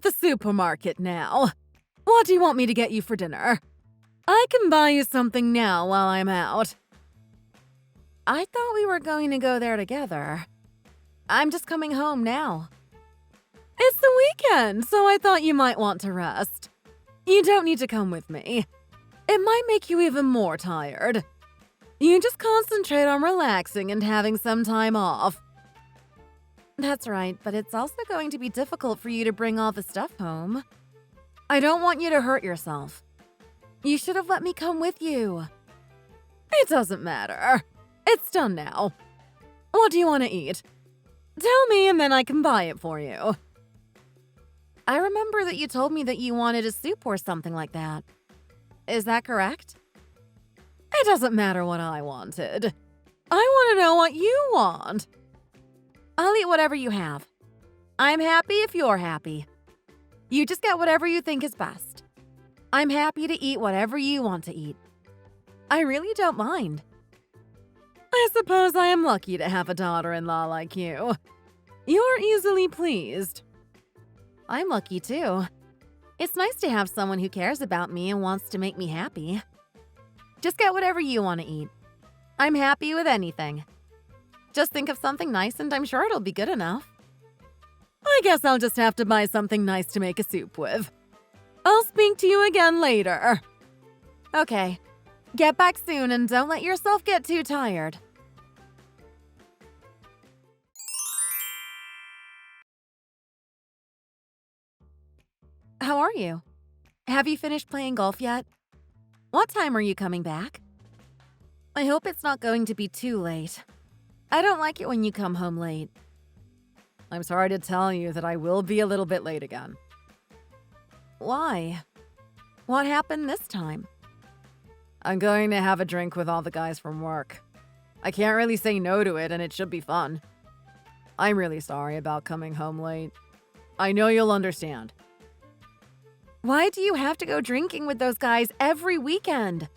the supermarket now. What do you want me to get you for dinner? I can buy you something now while I'm out. I thought we were going to go there together. I'm just coming home now. It's the weekend, so I thought you might want to rest. You don't need to come with me. It might make you even more tired. You just concentrate on relaxing and having some time off. That's right, but it's also going to be difficult for you to bring all the stuff home. I don't want you to hurt yourself. You should have let me come with you. It doesn't matter. It's done now. What do you want to eat? Tell me and then I can buy it for you. I remember that you told me that you wanted a soup or something like that. Is that correct? It doesn't matter what I wanted. I want to know what you want. I'll eat whatever you have. I'm happy if you're happy. You just get whatever you think is best. I'm happy to eat whatever you want to eat. I really don't mind. I suppose I am lucky to have a daughter-in-law like you. You're easily pleased. I'm lucky too. It's nice to have someone who cares about me and wants to make me happy. Just get whatever you want to eat. I'm happy with anything. Just think of something nice and I'm sure it'll be good enough. I guess I'll just have to buy something nice to make a soup with. I'll speak to you again later. Okay. Get back soon and don't let yourself get too tired. How are you? Have you finished playing golf yet? What time are you coming back? I hope it's not going to be too late. I don't like it when you come home late. I'm sorry to tell you that I will be a little bit late again. Why? What happened this time? I'm going to have a drink with all the guys from work. I can't really say no to it and it should be fun. I'm really sorry about coming home late. I know you'll understand. Why do you have to go drinking with those guys every weekend?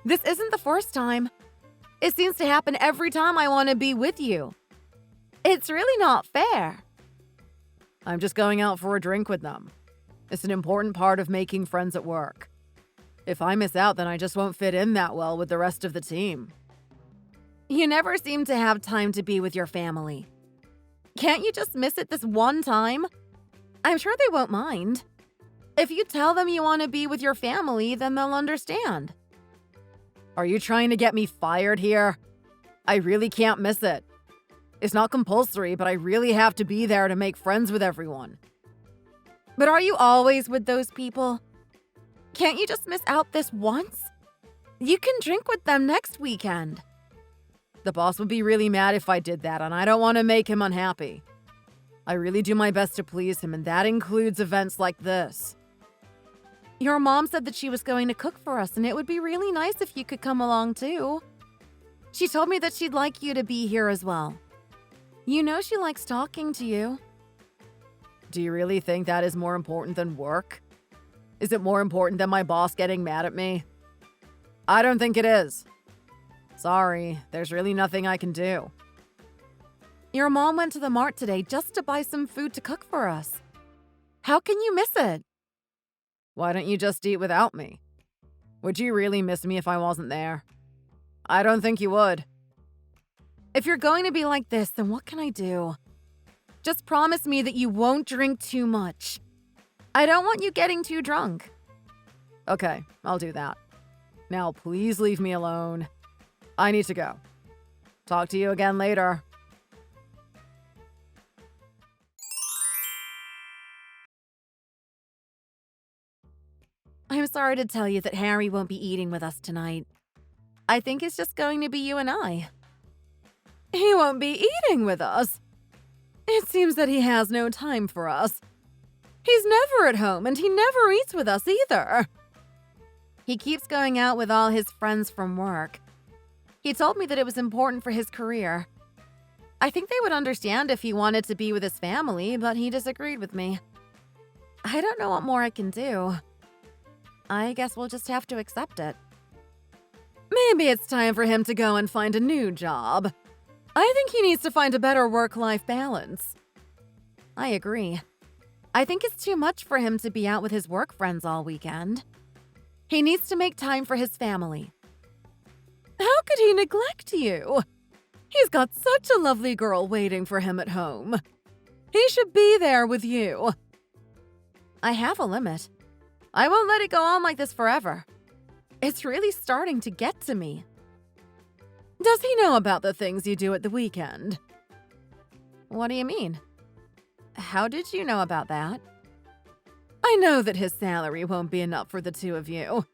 This isn't the first time. It seems to happen every time I want to be with you. It's really not fair. I'm just going out for a drink with them. It's an important part of making friends at work. If I miss out, then I just won't fit in that well with the rest of the team. You never seem to have time to be with your family. Can't you just miss it this one time? I'm sure they won't mind. If you tell them you want to be with your family, then they'll understand. Are you trying to get me fired here? I really can't miss it. It's not compulsory, but I really have to be there to make friends with everyone. But are you always with those people? Can't you just miss out this once? You can drink with them next weekend. The boss would be really mad if I did that, and I don't want to make him unhappy. I really do my best to please him, and that includes events like this. Your mom said that she was going to cook for us, and it would be really nice if you could come along too. She told me that she'd like you to be here as well. You know she likes talking to you. Do you really think that is more important than work? Is it more important than my boss getting mad at me? I don't think it is. Sorry, there's really nothing I can do. Your mom went to the mart today just to buy some food to cook for us. How can you miss it? Why don't you just eat without me? Would you really miss me if I wasn't there? I don't think you would. If you're going to be like this, then what can I do? Just promise me that you won't drink too much. I don't want you getting too drunk. Okay, I'll do that. Now please leave me alone. I need to go. Talk to you again later. I'm sorry to tell you that Harry won't be eating with us tonight. I think it's just going to be you and I. He won't be eating with us. It seems that he has no time for us. He's never at home and he never eats with us either. He keeps going out with all his friends from work. He told me that it was important for his career. I think they would understand if he wanted to be with his family, but he disagreed with me. I don't know what more I can do. I guess we'll just have to accept it. Maybe it's time for him to go and find a new job. I think he needs to find a better work-life balance. I agree. I think it's too much for him to be out with his work friends all weekend. He needs to make time for his family. How could he neglect you? He's got such a lovely girl waiting for him at home. He should be there with you. I have a limit. I won't let it go on like this forever. It's really starting to get to me. Does he know about the things you do at the weekend? What do you mean? How did you know about that? I know that his salary won't be enough for the two of you.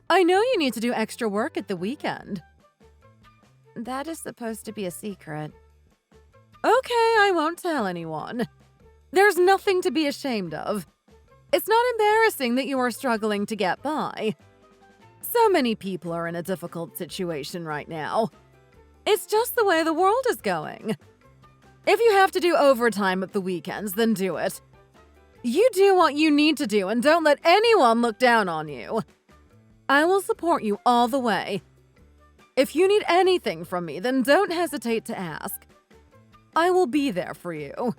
I know you need to do extra work at the weekend. That is supposed to be a secret. Okay, I won't tell anyone. There's nothing to be ashamed of. It's not embarrassing that you are struggling to get by. So many people are in a difficult situation right now. It's just the way the world is going. If you have to do overtime at the weekends, then do it. You do what you need to do and don't let anyone look down on you. I will support you all the way. If you need anything from me, then don't hesitate to ask. I will be there for you.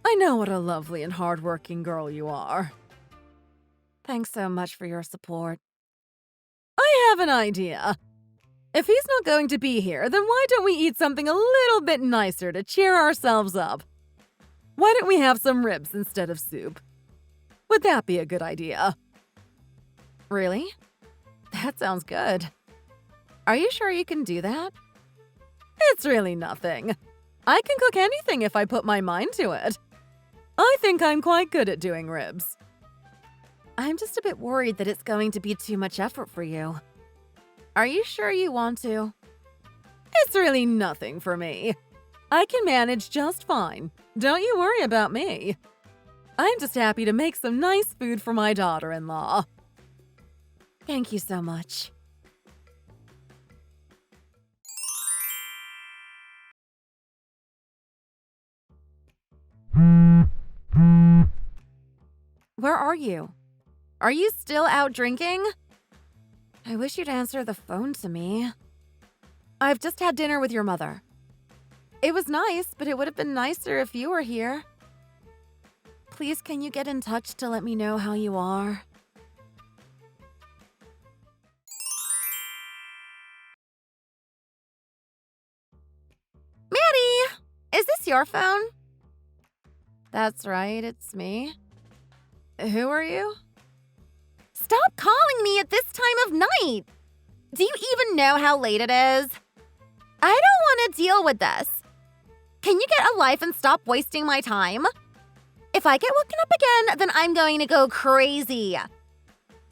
I know what a lovely and hardworking girl you are. Thanks so much for your support. I have an idea. If he's not going to be here, then why don't we eat something a little bit nicer to cheer ourselves up? Why don't we have some ribs instead of soup? Would that be a good idea? Really? That sounds good. Are you sure you can do that? It's really nothing. I can cook anything if I put my mind to it. I think I'm quite good at doing ribs. I'm just a bit worried that it's going to be too much effort for you. Are you sure you want to? It's really nothing for me. I can manage just fine. Don't you worry about me. I'm just happy to make some nice food for my daughter-in-law. Thank you so much. Where are you? Are you still out drinking? I wish you'd answer the phone to me. I've just had dinner with your mother. It was nice, but it would have been nicer if you were here. Please, can you get in touch to let me know how you are? Maddie! Is this your phone? That's right, it's me. Who are you? Stop calling me at this time of night! Do you even know how late it is? I don't want to deal with this. Can you get a life and stop wasting my time? If I get woken up again, then I'm going to go crazy.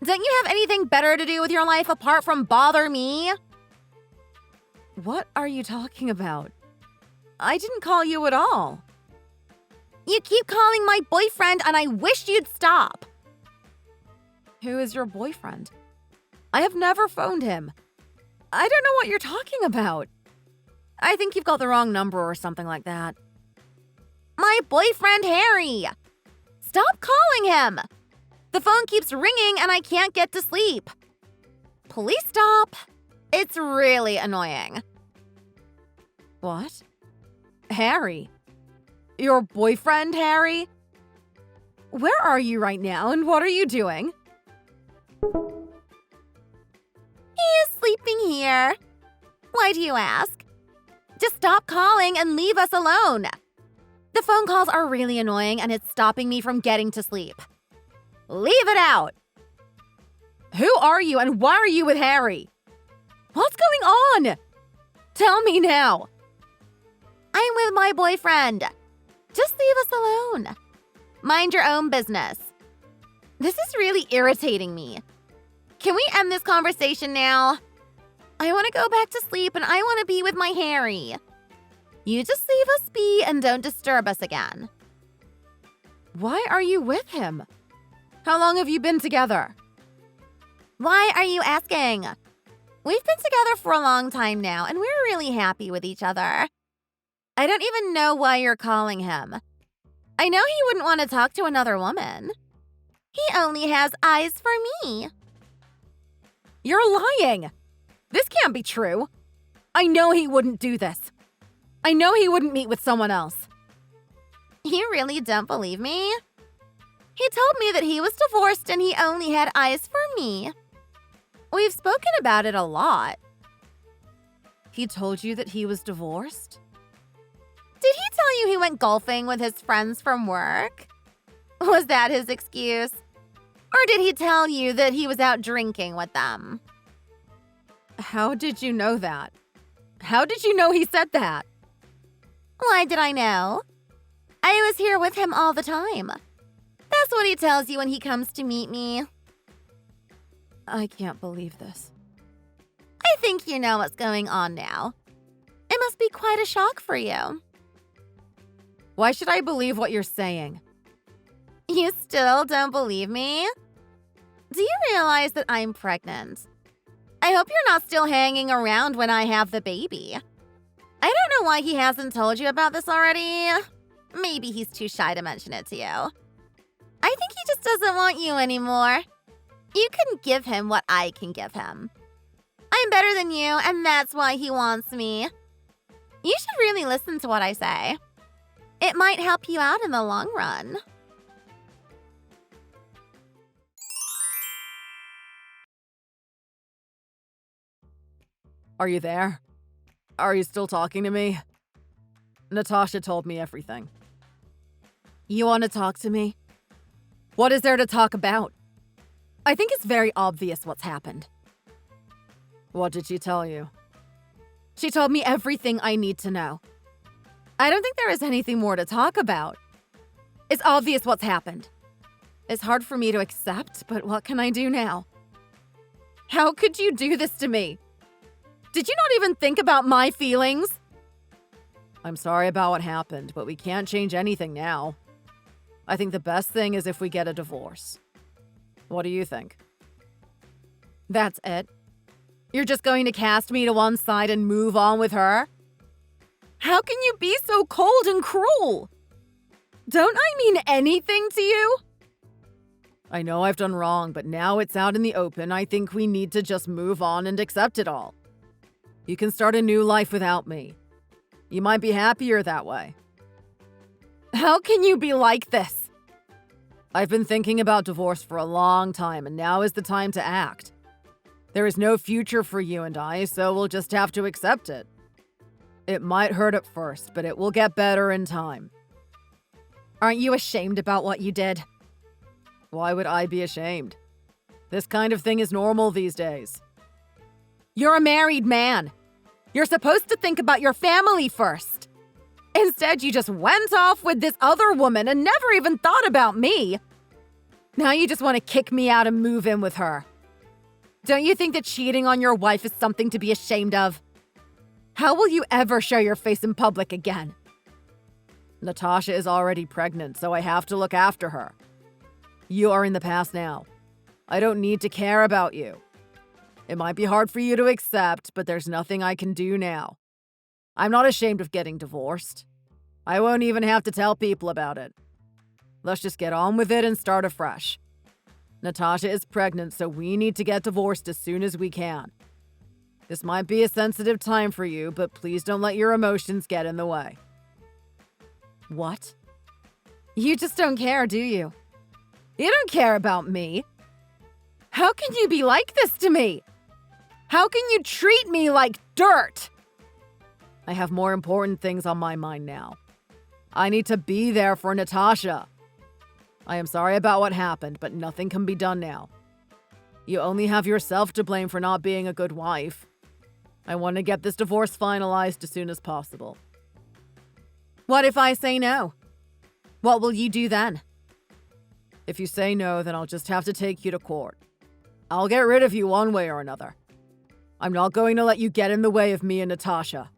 Don't you have anything better to do with your life apart from bother me? What are you talking about? I didn't call you at all. You keep calling my boyfriend and I wish you'd stop. Who is your boyfriend? I have never phoned him. I don't know what you're talking about. I think you've got the wrong number or something like that. My boyfriend, Harry. Stop calling him. The phone keeps ringing and I can't get to sleep. Please stop. It's really annoying. What? Harry? Your boyfriend, Harry? Where are you right now and what are you doing? He is sleeping here. Why do you ask? Just stop calling and leave us alone. The phone calls are really annoying and it's stopping me from getting to sleep. Leave it out. Who are you and why are you with Harry? What's going on? Tell me now. I'm with my boyfriend. Just leave us alone. Mind your own business. This is really irritating me. Can we end this conversation now? I want to go back to sleep and I want to be with my Harry. You just leave us be and don't disturb us again. Why are you with him? How long have you been together? Why are you asking? We've been together for a long time now and we're really happy with each other. I don't even know why you're calling him. I know he wouldn't want to talk to another woman. He only has eyes for me. You're lying. This can't be true. I know he wouldn't do this. I know he wouldn't meet with someone else. You really don't believe me? He told me that he was divorced and he only had eyes for me. We've spoken about it a lot. He told you that he was divorced? Did he tell you he went golfing with his friends from work? Was that his excuse? Or did he tell you that he was out drinking with them? How did you know that? How did you know he said that? Why did I know? I was here with him all the time. That's what he tells you when he comes to meet me. I can't believe this. I think you know what's going on now. It must be quite a shock for you. Why should I believe what you're saying? You still don't believe me? Do you realize that I'm pregnant? I hope you're not still hanging around when I have the baby. I don't know why he hasn't told you about this already. Maybe he's too shy to mention it to you. I think he just doesn't want you anymore. You can give him what I can give him. I'm better than you, and that's why he wants me. You should really listen to what I say. It might help you out in the long run. Are you there? Are you still talking to me? Natasha told me everything. You want to talk to me? What is there to talk about? I think it's very obvious what's happened. What did she tell you? She told me everything I need to know. I don't think there is anything more to talk about. It's obvious what's happened. It's hard for me to accept, but what can I do now? How could you do this to me? Did you not even think about my feelings? I'm sorry about what happened, but we can't change anything now. I think the best thing is if we get a divorce. What do you think? That's it? You're just going to cast me to one side and move on with her? How can you be so cold and cruel? Don't I mean anything to you? I know I've done wrong, but now it's out in the open. I think we need to just move on and accept it all. You can start a new life without me. You might be happier that way. How can you be like this? I've been thinking about divorce for a long time, and now is the time to act. There is no future for you and I, so we'll just have to accept it. It might hurt at first, but it will get better in time. Aren't you ashamed about what you did? Why would I be ashamed? This kind of thing is normal these days. You're a married man. You're supposed to think about your family first. Instead, you just went off with this other woman and never even thought about me. Now you just want to kick me out and move in with her. Don't you think that cheating on your wife is something to be ashamed of? How will you ever show your face in public again? Natasha is already pregnant, so I have to look after her. You are in the past now. I don't need to care about you. It might be hard for you to accept, but there's nothing I can do now. I'm not ashamed of getting divorced. I won't even have to tell people about it. Let's just get on with it and start afresh. Natasha is pregnant, so we need to get divorced as soon as we can. This might be a sensitive time for you, but please don't let your emotions get in the way. What? You just don't care, do you? You don't care about me. How can you be like this to me? How can you treat me like dirt? I have more important things on my mind now. I need to be there for Natasha. I am sorry about what happened, but nothing can be done now. You only have yourself to blame for not being a good wife. I want to get this divorce finalized as soon as possible. What if I say no? What will you do then? If you say no, then I'll just have to take you to court. I'll get rid of you one way or another. I'm not going to let you get in the way of me and Natasha.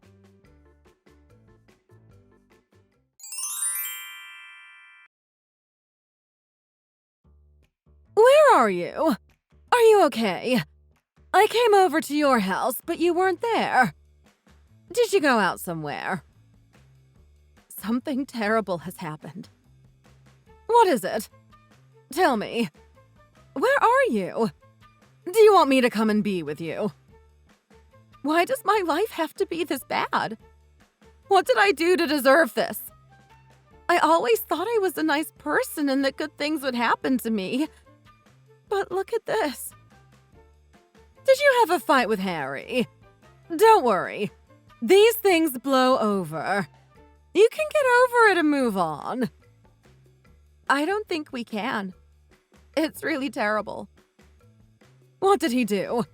Where are you? Are you okay? I came over to your house, but you weren't there. Did you go out somewhere? Something terrible has happened. What is it? Tell me. Where are you? Do you want me to come and be with you? Why does my life have to be this bad? What did I do to deserve this? I always thought I was a nice person and that good things would happen to me. But look at this. Did you have a fight with Harry? Don't worry. These things blow over. You can get over it and move on. I don't think we can. It's really terrible. What did he do?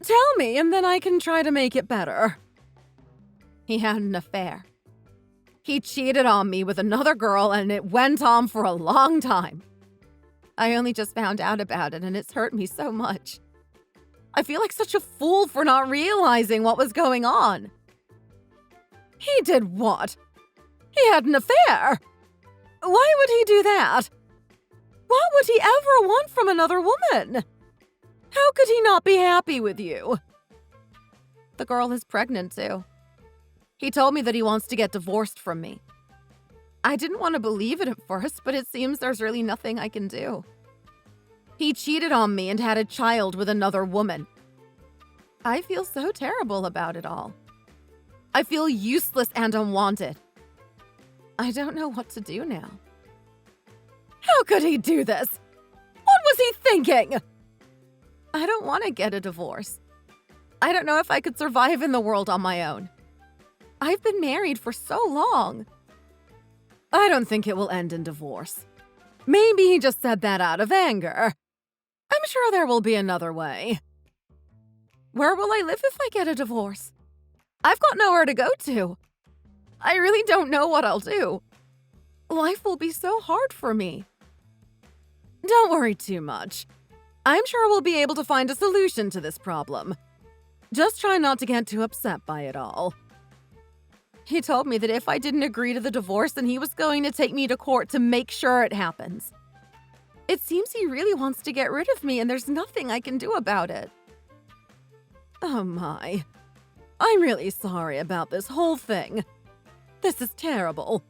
Tell me, and then I can try to make it better. He had an affair. He cheated on me with another girl, and it went on for a long time. I only just found out about it, and it's hurt me so much. I feel like such a fool for not realizing what was going on. He did what? He had an affair. Why would he do that? What would he ever want from another woman? How could he not be happy with you? The girl is pregnant too. He told me that he wants to get divorced from me. I didn't want to believe it at first, but it seems there's really nothing I can do. He cheated on me and had a child with another woman. I feel so terrible about it all. I feel useless and unwanted. I don't know what to do now. How could he do this? What was he thinking? I don't want to get a divorce. I don't know if I could survive in the world on my own. I've been married for so long. I don't think it will end in divorce. Maybe he just said that out of anger. I'm sure there will be another way. Where will I live if I get a divorce? I've got nowhere to go to. I really don't know what I'll do. Life will be so hard for me. Don't worry too much. I'm sure we'll be able to find a solution to this problem. Just try not to get too upset by it all. He told me that if I didn't agree to the divorce, then he was going to take me to court to make sure it happens. It seems he really wants to get rid of me, and there's nothing I can do about it. Oh my. I'm really sorry about this whole thing. This is terrible.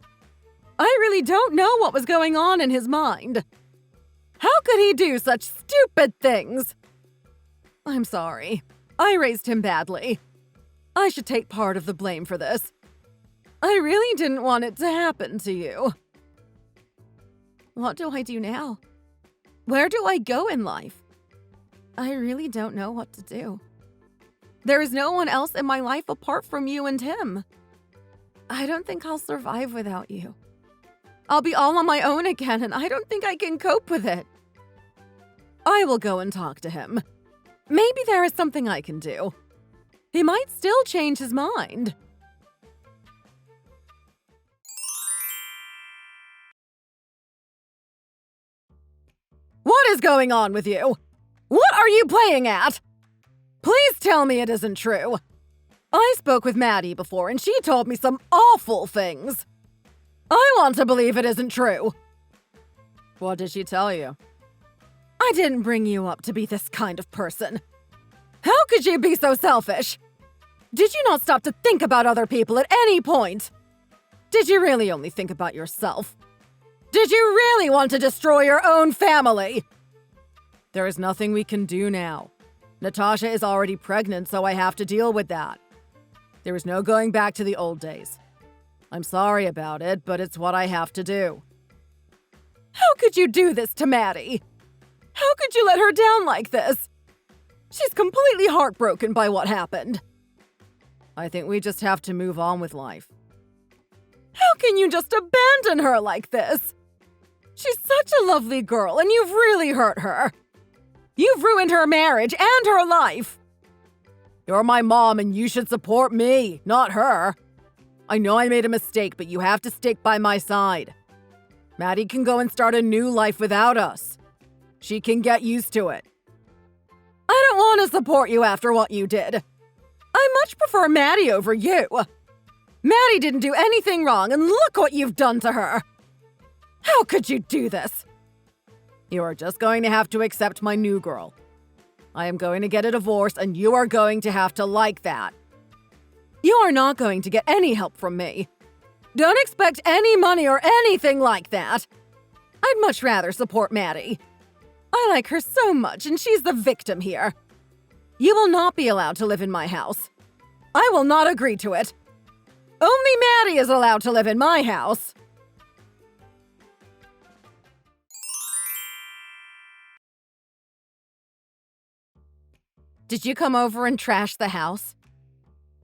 I really don't know what was going on in his mind. How could he do such stupid things? I'm sorry. I raised him badly. I should take part of the blame for this. I really didn't want it to happen to you. What do I do now? Where do I go in life? I really don't know what to do. There is no one else in my life apart from you and him. I don't think I'll survive without you. I'll be all on my own again, and I don't think I can cope with it. I will go and talk to him. Maybe there is something I can do. He might still change his mind. What is going on with you? What are you playing at? Please tell me it isn't true. I spoke with Maddie before and she told me some awful things. I want to believe it isn't true. What did she tell you? I didn't bring you up to be this kind of person. How could you be so selfish? Did you not stop to think about other people at any point? Did you really only think about yourself? Did you really want to destroy your own family? There is nothing we can do now. Natasha is already pregnant, so I have to deal with that. There is no going back to the old days. I'm sorry about it, but it's what I have to do. How could you do this to Maddie? How could you let her down like this? She's completely heartbroken by what happened. I think we just have to move on with life. How can you just abandon her like this? She's such a lovely girl, and you've really hurt her. You've ruined her marriage and her life. You're my mom, and you should support me, not her. I know I made a mistake, but you have to stick by my side. Maddie can go and start a new life without us. She can get used to it. I don't want to support you after what you did. I much prefer Maddie over you. Maddie didn't do anything wrong, and look what you've done to her. How could you do this? You are just going to have to accept my new girl. I am going to get a divorce, and you are going to have to like that. You are not going to get any help from me. Don't expect any money or anything like that. I'd much rather support Maddie. I like her so much, and she's the victim here. You will not be allowed to live in my house. I will not agree to it. Only Maddie is allowed to live in my house. Did you come over and trash the house?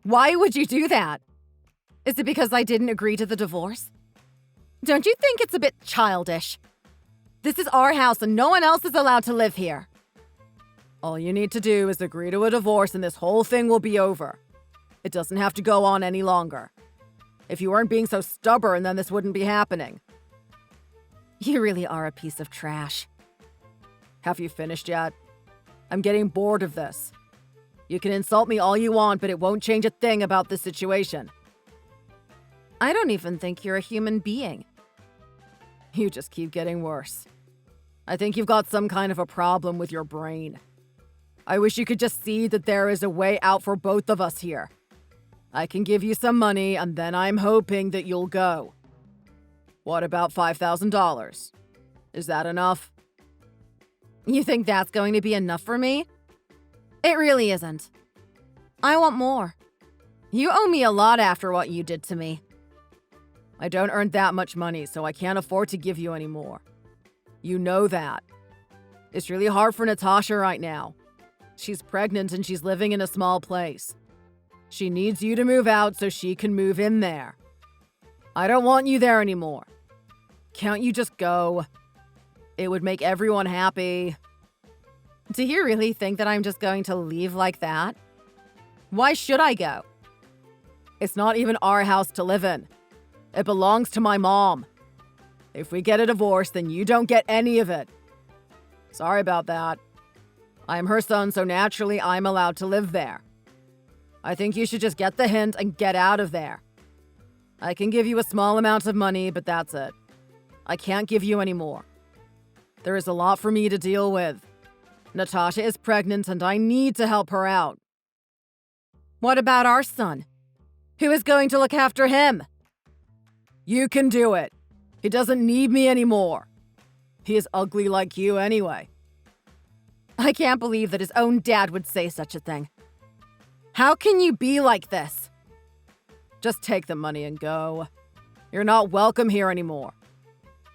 Why would you do that? Is it because I didn't agree to the divorce? Don't you think it's a bit childish? This is our house and no one else is allowed to live here. All you need to do is agree to a divorce and this whole thing will be over. It doesn't have to go on any longer. If you weren't being so stubborn, then this wouldn't be happening. You really are a piece of trash. Have you finished yet? I'm getting bored of this. You can insult me all you want, but it won't change a thing about this situation. I don't even think you're a human being. You just keep getting worse. I think you've got some kind of a problem with your brain. I wish you could just see that there is a way out for both of us here. I can give you some money, and then I'm hoping that you'll go. What about $5,000? Is that enough? You think that's going to be enough for me? It really isn't. I want more. You owe me a lot after what you did to me. I don't earn that much money, so I can't afford to give you any more. You know that. It's really hard for Natasha right now. She's pregnant and she's living in a small place. She needs you to move out so she can move in there. I don't want you there anymore. Can't you just go? It would make everyone happy. Do you really think that I'm just going to leave like that? Why should I go? It's not even our house to live in. It belongs to my mom. If we get a divorce, then you don't get any of it. Sorry about that. I'm her son, so naturally I'm allowed to live there. I think you should just get the hint and get out of there. I can give you a small amount of money, but that's it. I can't give you any more. There is a lot for me to deal with. Natasha is pregnant and I need to help her out. What about our son? Who is going to look after him? You can do it. He doesn't need me anymore. He is ugly like you anyway. I can't believe that his own dad would say such a thing. How can you be like this? Just take the money and go. You're not welcome here anymore.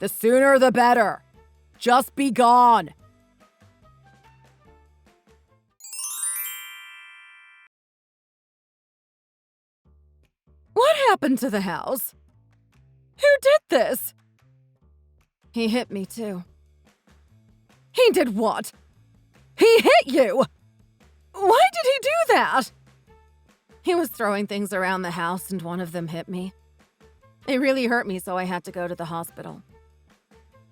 The sooner the better. Just be gone. What happened to the house? Who did this? He hit me too. He did what? He hit you! Why did he do that? He was throwing things around the house and one of them hit me. It really hurt me, so I had to go to the hospital.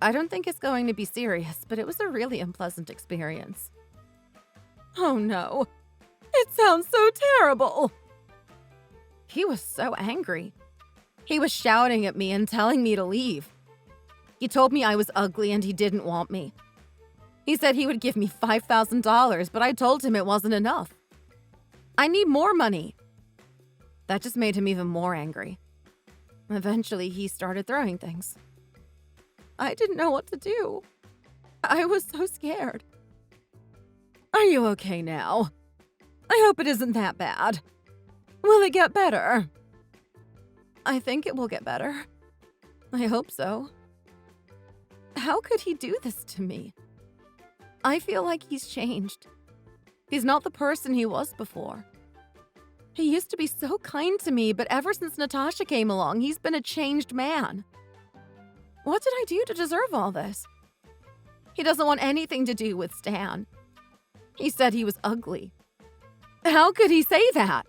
I don't think it's going to be serious, but it was a really unpleasant experience. Oh no. It sounds so terrible. He was so angry. He was shouting at me and telling me to leave. He told me I was ugly and he didn't want me. He said he would give me $5,000, but I told him it wasn't enough. I need more money. That just made him even more angry. Eventually, he started throwing things. I didn't know what to do. I was so scared. Are you okay now? I hope it isn't that bad. Will it get better? I think it will get better. I hope so. How could he do this to me? I feel like he's changed. He's not the person he was before. He used to be so kind to me, but ever since Natasha came along, he's been a changed man. What did I do to deserve all this? He doesn't want anything to do with Stan. He said he was ugly. How could he say that?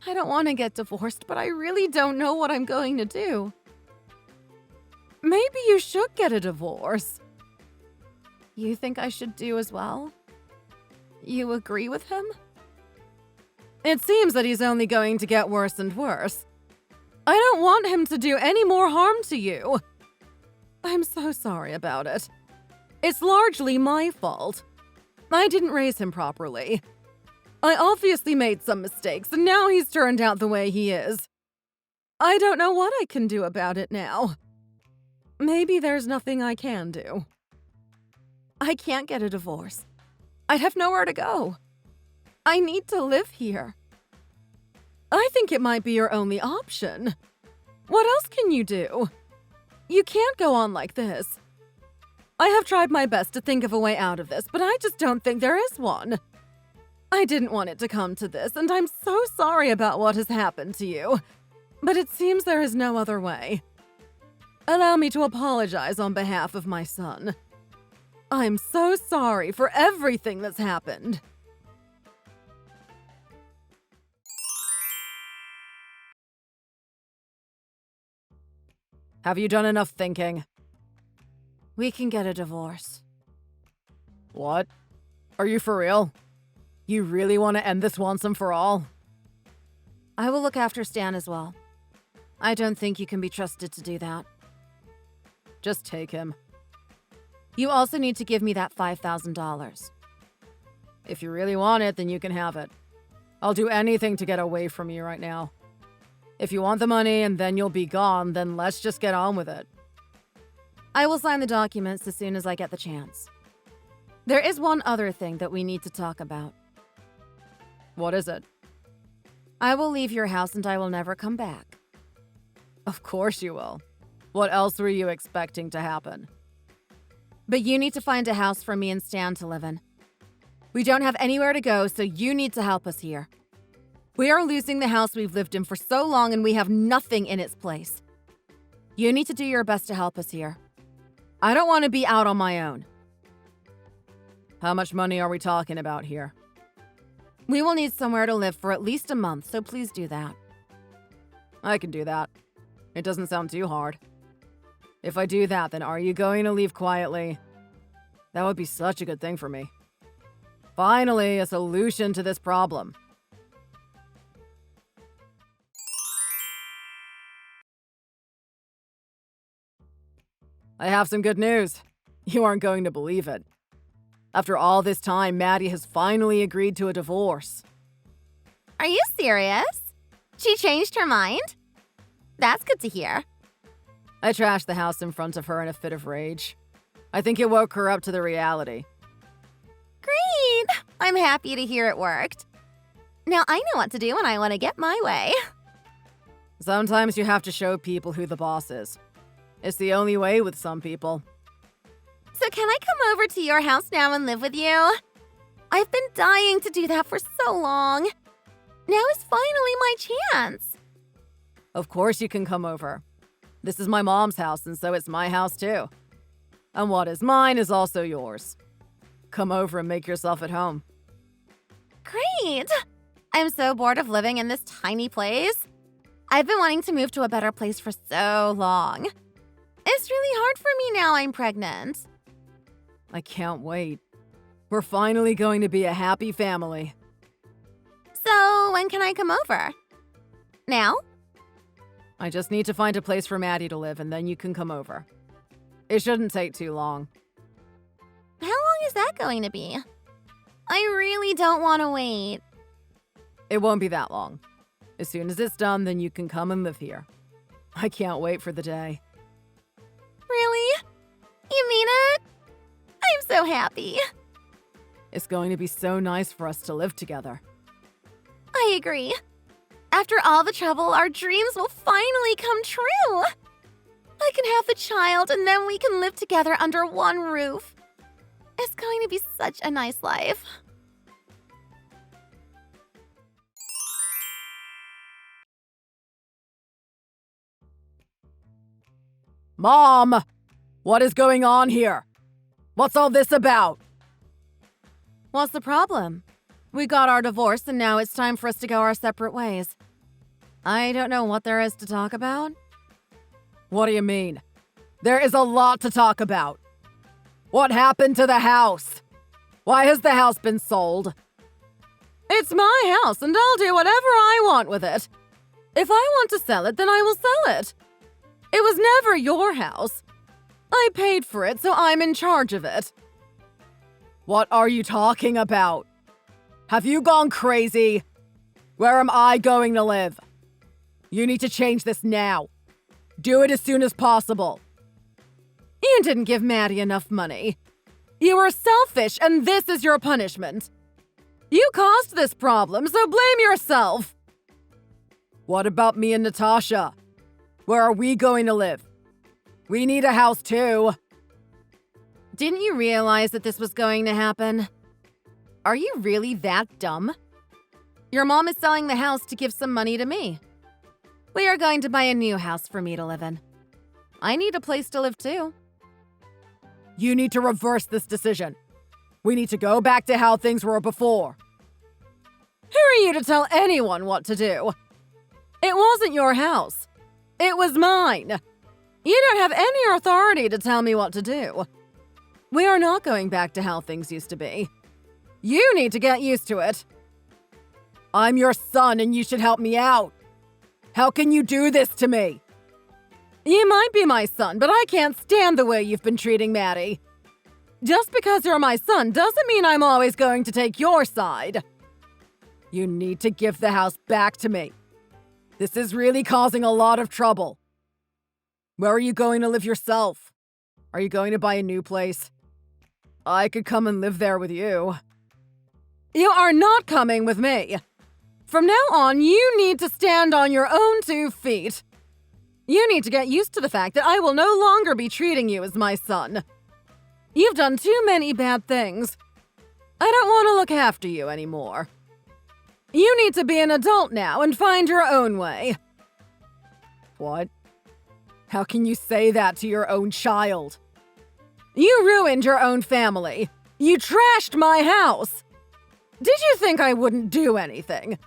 I don't want to get divorced, but I really don't know what I'm going to do. Maybe you should get a divorce. You think I should do as well? You agree with him? It seems that he's only going to get worse and worse. I don't want him to do any more harm to you. I'm so sorry about it. It's largely my fault. I didn't raise him properly. I obviously made some mistakes, and now he's turned out the way he is. I don't know what I can do about it now. Maybe there's nothing I can do. I can't get a divorce. I'd have nowhere to go. I need to live here. I think it might be your only option. What else can you do? You can't go on like this. I have tried my best to think of a way out of this, but I just don't think there is one. I didn't want it to come to this, and I'm so sorry about what has happened to you. But it seems there is no other way. Allow me to apologize on behalf of my son. I'm so sorry for everything that's happened. Have you done enough thinking? We can get a divorce. What? Are you for real? You really want to end this once and for all? I will look after Stan as well. I don't think you can be trusted to do that. Just take him. You also need to give me that $5,000. If you really want it, then you can have it. I'll do anything to get away from you right now. If you want the money and then you'll be gone, then let's just get on with it. I will sign the documents as soon as I get the chance. There is one other thing that we need to talk about. What is it? I will leave your house and I will never come back. Of course you will. What else were you expecting to happen? But you need to find a house for me and Stan to live in. We don't have anywhere to go, so you need to help us here. We are losing the house we've lived in for so long and we have nothing in its place. You need to do your best to help us here. I don't want to be out on my own. How much money are we talking about here? We will need somewhere to live for at least a month, so please do that. I can do that. It doesn't sound too hard. If I do that, then are you going to leave quietly? That would be such a good thing for me. Finally, a solution to this problem. I have some good news. You aren't going to believe it. After all this time, Maddie has finally agreed to a divorce. Are you serious? She changed her mind? That's good to hear. I trashed the house in front of her in a fit of rage. I think it woke her up to the reality. Great! I'm happy to hear it worked. Now I know what to do when I want to get my way. Sometimes you have to show people who the boss is. It's the only way with some people. So can I come over to your house now and live with you? I've been dying to do that for so long. Now is finally my chance. Of course you can come over. This is my mom's house, and so it's my house too. And what is mine is also yours. Come over and make yourself at home. Great! I'm so bored of living in this tiny place. I've been wanting to move to a better place for so long. It's really hard for me now I'm pregnant. I can't wait. We're finally going to be a happy family. So when can I come over? Now? I just need to find a place for Maddie to live, and then you can come over. It shouldn't take too long. How long is that going to be? I really don't want to wait. It won't be that long. As soon as it's done, then you can come and live here. I can't wait for the day. Really? You mean it? I'm so happy. It's going to be so nice for us to live together. I agree. After all the trouble, our dreams will finally come true. I can have the child and then we can live together under one roof. It's going to be such a nice life. Mom! What is going on here? What's all this about? What's the problem? We got our divorce and now it's time for us to go our separate ways. I don't know what there is to talk about. What do you mean? There is a lot to talk about. What happened to the house? Why has the house been sold? It's my house and I'll do whatever I want with it. If I want to sell it, then I will sell it. It was never your house. I paid for it, so I'm in charge of it. What are you talking about? Have you gone crazy? Where am I going to live? You need to change this now. Do it as soon as possible. You didn't give Maddie enough money. You were selfish, and this is your punishment. You caused this problem, so blame yourself. What about me and Natasha? Where are we going to live? We need a house too. Didn't you realize that this was going to happen? Are you really that dumb? Your mom is selling the house to give some money to me. We are going to buy a new house for me to live in. I need a place to live too. You need to reverse this decision. We need to go back to how things were before. Who are you to tell anyone what to do? It wasn't your house. It was mine. You don't have any authority to tell me what to do. We are not going back to how things used to be. You need to get used to it. I'm your son and you should help me out. How can you do this to me? You might be my son, but I can't stand the way you've been treating Maddie. Just because you're my son doesn't mean I'm always going to take your side. You need to give the house back to me. This is really causing a lot of trouble. Where are you going to live yourself? Are you going to buy a new place? I could come and live there with you. You are not coming with me. From now on, you need to stand on your own 2 feet. You need to get used to the fact that I will no longer be treating you as my son. You've done too many bad things. I don't want to look after you anymore. You need to be an adult now and find your own way. What? How can you say that to your own child? You ruined your own family. You trashed my house. Did you think I wouldn't do anything?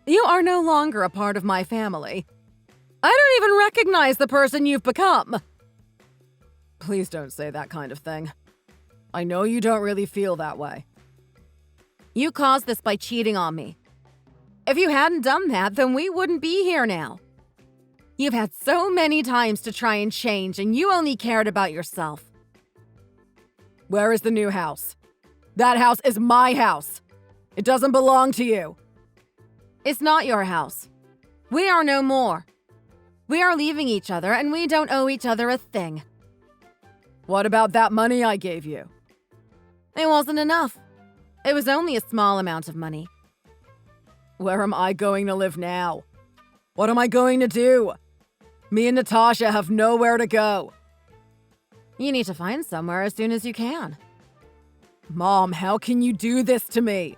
You are no longer a part of my family. I don't even recognize the person you've become. Please don't say that kind of thing. I know you don't really feel that way. You caused this by cheating on me. If you hadn't done that, then we wouldn't be here now. You've had so many times to try and change, and you only cared about yourself. Where is the new house? That house is my house. It doesn't belong to you. It's not your house. We are no more. We are leaving each other, and we don't owe each other a thing. What about that money I gave you? It wasn't enough. It was only a small amount of money. Where am I going to live now? What am I going to do? Me and Natasha have nowhere to go. You need to find somewhere as soon as you can. Mom, how can you do this to me?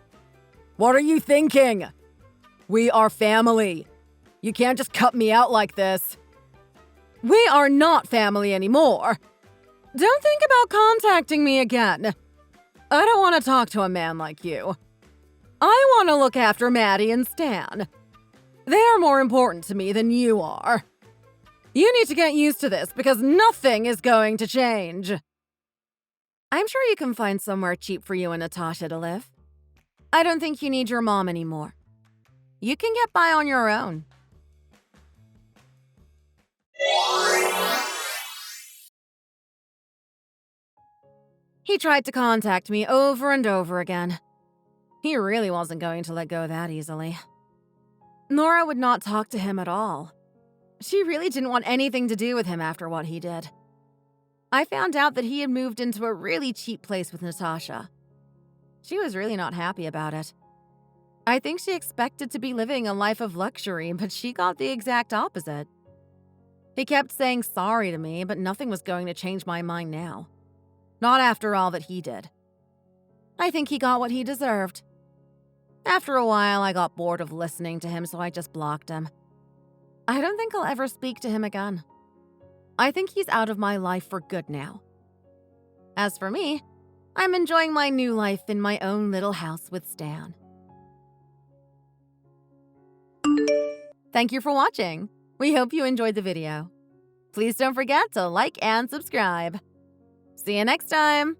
What are you thinking? We are family. You can't just cut me out like this. We are not family anymore. Don't think about contacting me again. I don't want to talk to a man like you. I want to look after Maddie and Stan. They are more important to me than you are. You need to get used to this because nothing is going to change. I'm sure you can find somewhere cheap for you and Natasha to live. I don't think you need your mom anymore. You can get by on your own. He tried to contact me over and over again. He really wasn't going to let go that easily. Nora would not talk to him at all. She really didn't want anything to do with him after what he did. I found out that he had moved into a really cheap place with Natasha. She was really not happy about it. I think she expected to be living a life of luxury, but she got the exact opposite. He kept saying sorry to me, but nothing was going to change my mind now. Not after all that he did. I think he got what he deserved. After a while, I got bored of listening to him, so I just blocked him. I don't think I'll ever speak to him again. I think he's out of my life for good now. As for me, I'm enjoying my new life in my own little house with Stan. Thank you for watching. We hope you enjoyed the video. Please don't forget to like and subscribe. See you next time.